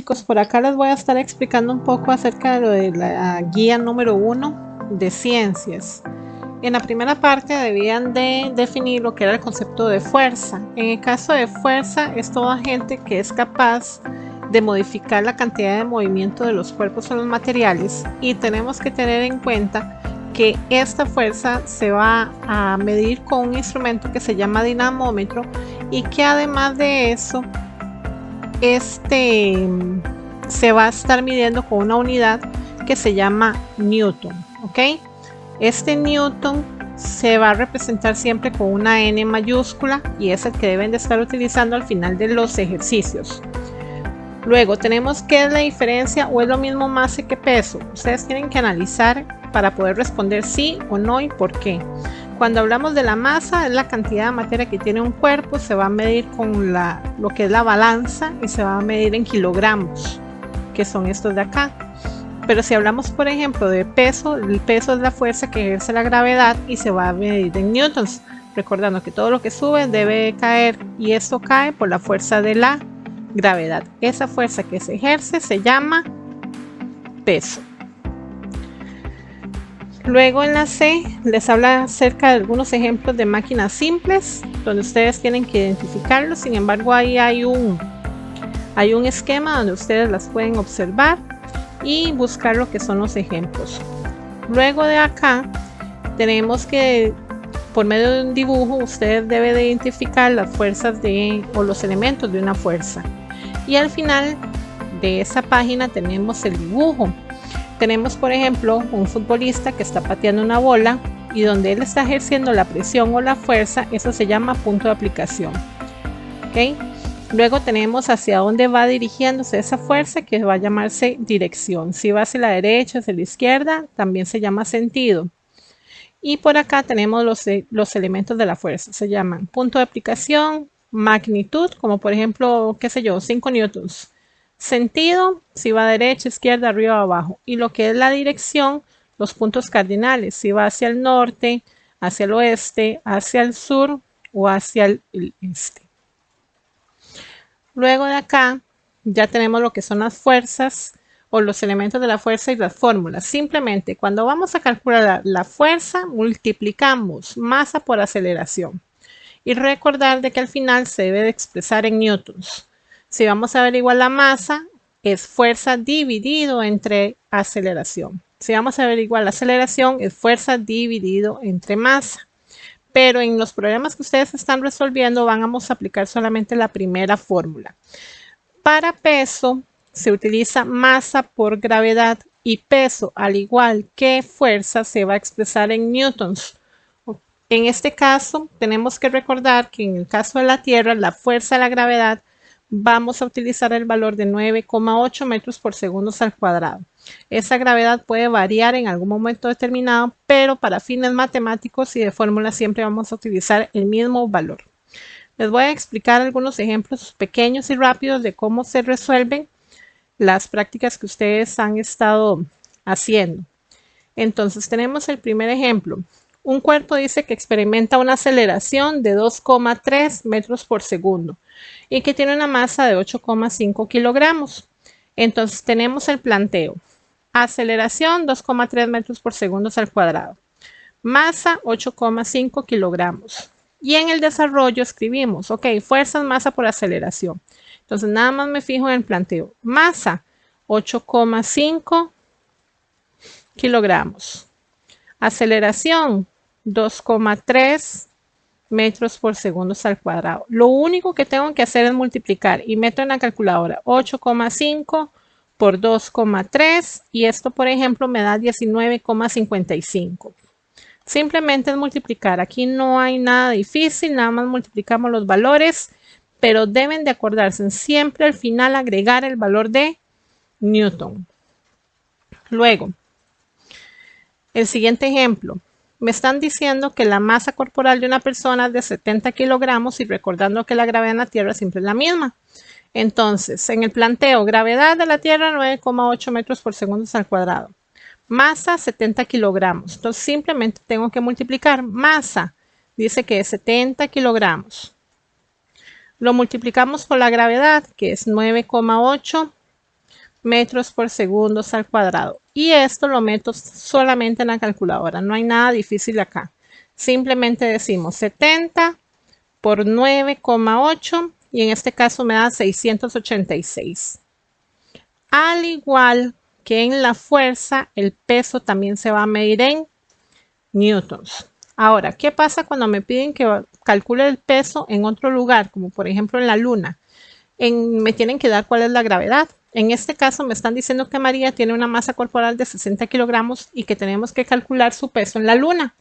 chicos, por acá les voy a estar explicando un poco acerca de lo de la guía número 1 de ciencias. En la primera parte debían de definir lo que era el concepto de fuerza. En el caso de fuerza es toda agente que es capaz de modificar la cantidad de movimiento de los cuerpos o los materiales, y tenemos que tener en cuenta que esta fuerza se va a medir con un instrumento que se llama dinamómetro, y que además de eso se va a estar midiendo con una unidad que se llama Newton, ¿ok? Este Newton se va a representar siempre con una N mayúscula y es el que deben de estar utilizando al final de los ejercicios. Luego tenemos qué es la diferencia o es lo mismo masa que peso. Ustedes tienen que analizar para poder responder sí o no y por qué. Cuando hablamos de la masa, es la cantidad de materia que tiene un cuerpo, se va a medir con lo que es la balanza y se va a medir en kilogramos, que son estos de acá. Pero si hablamos, por ejemplo, de peso, el peso es la fuerza que ejerce la gravedad y se va a medir en newtons, recordando que todo lo que sube debe caer, y esto cae por la fuerza de la gravedad. Esa fuerza que se ejerce se llama peso. Luego en la C les habla acerca de algunos ejemplos de máquinas simples donde ustedes tienen que identificarlos. Sin embargo, ahí hay un esquema donde ustedes las pueden observar y buscar lo que son los ejemplos. Luego de acá tenemos que, por medio de un dibujo, ustedes deben de identificar las fuerzas o los elementos de una fuerza. Y al final de esa página tenemos el dibujo. Tenemos, por ejemplo, un futbolista que está pateando una bola y donde él está ejerciendo la presión o la fuerza, eso se llama punto de aplicación. ¿Okay? Luego tenemos hacia dónde va dirigiéndose esa fuerza, que va a llamarse dirección. Si va hacia la derecha, hacia la izquierda, también se llama sentido. Y por acá tenemos los elementos de la fuerza. Se llaman punto de aplicación, magnitud, como por ejemplo, qué sé yo, 5 newtons. Sentido, si va derecha, izquierda, arriba o abajo. Y lo que es la dirección, los puntos cardinales, si va hacia el norte, hacia el oeste, hacia el sur o hacia el este. Luego de acá ya tenemos lo que son las fuerzas o los elementos de la fuerza y las fórmulas. Simplemente cuando vamos a calcular la fuerza, multiplicamos masa por aceleración. Y recordar de que al final se debe de expresar en newtons. Si vamos a averiguar la masa, es fuerza dividido entre aceleración. Si vamos a averiguar la aceleración, es fuerza dividido entre masa. Pero en los problemas que ustedes están resolviendo, vamos a aplicar solamente la primera fórmula. Para peso, se utiliza masa por gravedad, y peso, al igual que fuerza, se va a expresar en newtons. En este caso, tenemos que recordar que en el caso de la Tierra, la fuerza de la gravedad, vamos a utilizar el valor de 9,8 metros por segundo al cuadrado. Esa gravedad puede variar en algún momento determinado, pero para fines matemáticos y de fórmula siempre vamos a utilizar el mismo valor. Les voy a explicar algunos ejemplos pequeños y rápidos de cómo se resuelven las prácticas que ustedes han estado haciendo. Entonces tenemos el primer ejemplo. Un cuerpo dice que experimenta una aceleración de 2,3 metros por segundo y que tiene una masa de 8,5 kilogramos. Entonces tenemos el planteo. Aceleración 2,3 metros por segundo al cuadrado. Masa 8,5 kilogramos. Y en el desarrollo escribimos, ok, fuerzas, masa por aceleración. Entonces nada más me fijo en el planteo. Masa 8,5 kilogramos. Aceleración 2,3 metros por segundo al cuadrado. Lo único que tengo que hacer es multiplicar y meto en la calculadora 8,5 por 2,3 y esto, por ejemplo, me da 19,55. Simplemente es multiplicar. Aquí no hay nada difícil, nada más multiplicamos los valores, pero deben de acordarse siempre al final agregar el valor de Newton. Luego, el siguiente ejemplo. Me están diciendo que la masa corporal de una persona es de 70 kilogramos y recordando que la gravedad en la Tierra siempre es la misma. Entonces, en el planteo, gravedad de la Tierra 9,8 metros por segundo al cuadrado. Masa 70 kilogramos. Entonces, simplemente tengo que multiplicar. Masa dice que es 70 kilogramos. Lo multiplicamos por la gravedad, que es 9,8 metros por segundo al cuadrado. Y esto lo meto solamente en la calculadora. No hay nada difícil acá. Simplemente decimos 70 por 9,8 y en este caso me da 686. Al igual que en la fuerza, el peso también se va a medir en newtons. Ahora, ¿qué pasa cuando me piden que calcule el peso en otro lugar, como por ejemplo en la luna? Me tienen que dar cuál es la gravedad. En este caso me están diciendo que María tiene una masa corporal de 60 kilogramos y que tenemos que calcular su peso en la luna.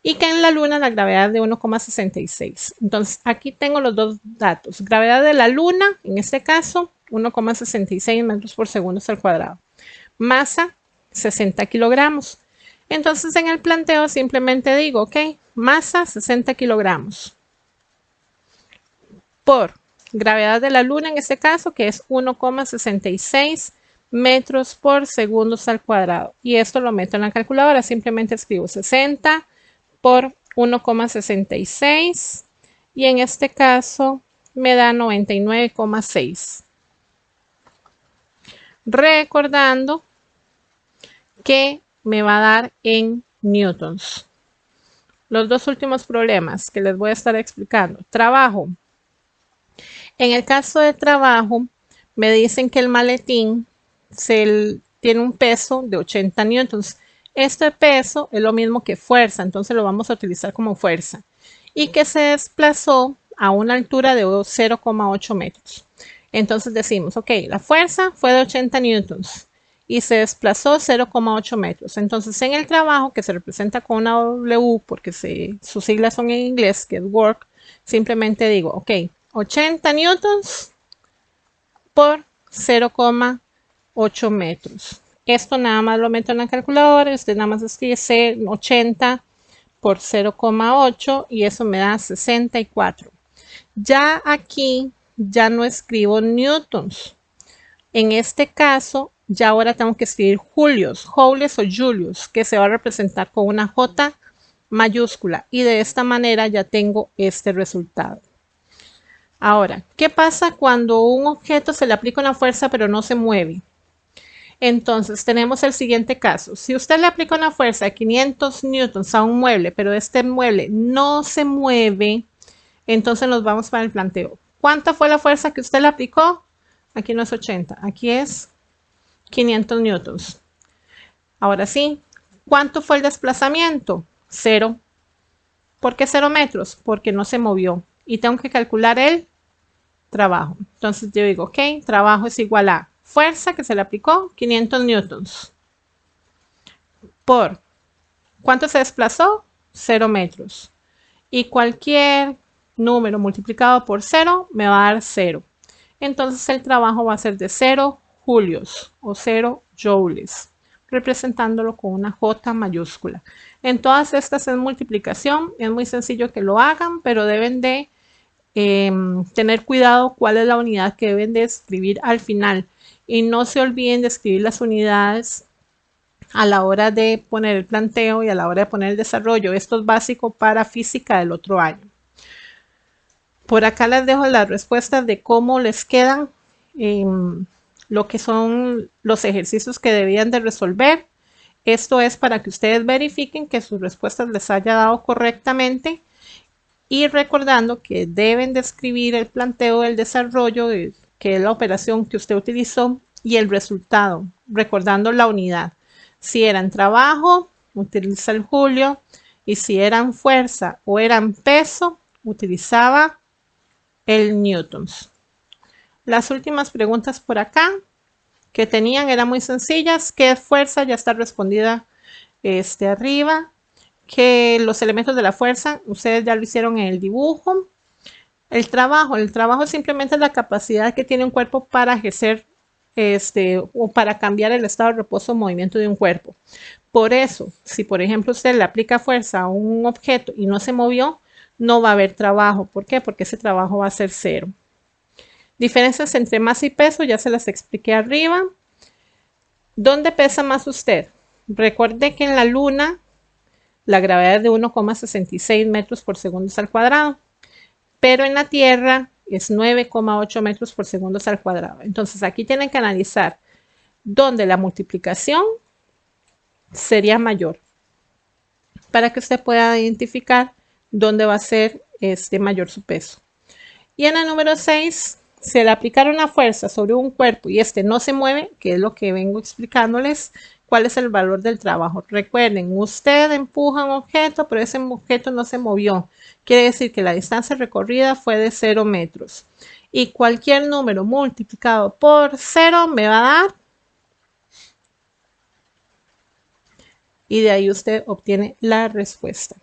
Y que en la luna la gravedad es de 1,66. Entonces aquí tengo los dos datos. Gravedad de la luna, en este caso, 1,66 metros por segundo al cuadrado. Masa, 60 kilogramos. Entonces en el planteo simplemente digo, ok, masa 60 kilogramos por gravedad de la luna en este caso, que es 1,66 metros por segundo al cuadrado. Y esto lo meto en la calculadora, simplemente escribo 60 por 1,66 y en este caso me da 99,6. Recordando que me va a dar en newtons. Los dos últimos problemas que les voy a estar explicando. Trabajo. En el caso de trabajo, me dicen que el maletín tiene un peso de 80 newtons. Este peso es lo mismo que fuerza, entonces lo vamos a utilizar como fuerza. Y que se desplazó a una altura de 0,8 metros. Entonces decimos, ok, la fuerza fue de 80 newtons y se desplazó 0,8 metros. Entonces en el trabajo, que se representa con una W porque sus siglas son en inglés, que es work, simplemente digo, ok, 80 newtons por 0,8 metros. Esto nada más lo meto en la calculadora, usted nada más escribe 80 por 0,8 y eso me da 64. Ya aquí ya no escribo newtons. En este caso, ya ahora tengo que escribir julios, joules o julius, que se va a representar con una J mayúscula. Y de esta manera ya tengo este resultado. Ahora, ¿qué pasa cuando a un objeto se le aplica una fuerza pero no se mueve? Entonces, tenemos el siguiente caso. Si usted le aplica una fuerza de 500 newtons a un mueble, pero este mueble no se mueve, entonces nos vamos para el planteo. ¿Cuánta fue la fuerza que usted le aplicó? Aquí no es 80, aquí es 500 newtons. Ahora sí, ¿cuánto fue el desplazamiento? 0. ¿Por qué 0 metros? Porque no se movió. Y tengo que calcular el trabajo. Entonces yo digo, ok, trabajo es igual a fuerza que se le aplicó, 500 newtons. Por, ¿cuánto se desplazó? 0 metros. Y cualquier número multiplicado por 0 me va a dar 0. Entonces el trabajo va a ser de 0 julios o 0 joules, representándolo con una J mayúscula. En todas estas es multiplicación, es muy sencillo que lo hagan, pero deben de tener cuidado cuál es la unidad que deben de escribir al final. Y no se olviden de escribir las unidades a la hora de poner el planteo y a la hora de poner el desarrollo. Esto es básico para física del otro año. Por acá les dejo las respuestas de cómo les quedan lo que son los ejercicios que debían de resolver. Esto es para que ustedes verifiquen que sus respuestas les haya dado correctamente y recordando que deben de escribir el planteo del desarrollo, que es la operación que usted utilizó, y el resultado, recordando la unidad. Si eran trabajo, utiliza el julio, y si eran fuerza o eran peso, utilizaba el newtons. Las últimas preguntas por acá que tenían eran muy sencillas. ¿Qué fuerza? Ya está respondida arriba. Que los elementos de la fuerza, ustedes ya lo hicieron en el dibujo. El trabajo simplemente es la capacidad que tiene un cuerpo para ejercer o para cambiar el estado de reposo o movimiento de un cuerpo. Por eso, si por ejemplo usted le aplica fuerza a un objeto y no se movió, no va a haber trabajo. ¿Por qué? Porque ese trabajo va a ser 0. Diferencias entre masa y peso, ya se las expliqué arriba. ¿Dónde pesa más usted? Recuerde que en la luna la gravedad es de 1,66 metros por segundo al cuadrado. Pero en la Tierra es 9,8 metros por segundo al cuadrado. Entonces aquí tienen que analizar dónde la multiplicación sería mayor para que usted pueda identificar dónde va a ser mayor su peso. Y en el número 6, si le aplicaron una fuerza sobre un cuerpo y este no se mueve, que es lo que vengo explicándoles, cuál es el valor del trabajo. Recuerden, usted empuja un objeto, pero ese objeto no se movió. Quiere decir que la distancia recorrida fue de 0 metros. Y cualquier número multiplicado por 0 me va a dar. Y de ahí usted obtiene la respuesta.